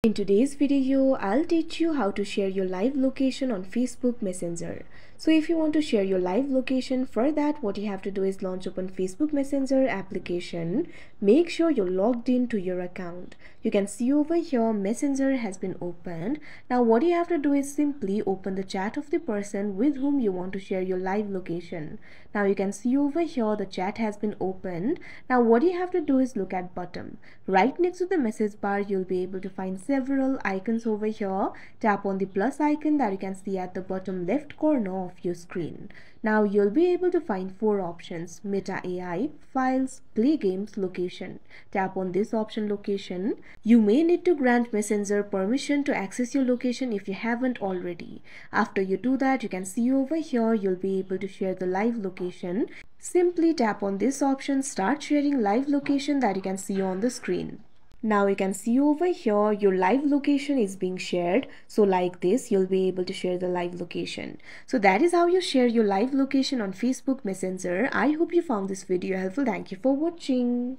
In today's video, I'll teach you how to share your live location on Facebook Messenger. So if you want to share your live location, for that what you have to do is launch open Facebook Messenger application. Make sure you're logged into your account. You can see over here Messenger has been opened. Now what you have to do is simply open the chat of the person with whom you want to share your live location. Now you can see over here the chat has been opened. Now what you have to do is look at bottom. Right next to the message bar, you'll be able to find several icons over here. Tap on the plus icon that you can see at the bottom left corner of your screen. Now you'll be able to find four options: Meta AI, Files, Play Games, Location. Tap on this option, Location. You may need to grant Messenger permission to access your location if you haven't already. After you do that, you can see over here you'll be able to share the live location. Simply tap on this option, Start Sharing Live Location, that you can see on the screen. Now you can see over here your live location is being shared. So like this, you'll be able to share the live location. So that is how you share your live location on Facebook Messenger. I hope you found this video helpful. Thank you for watching.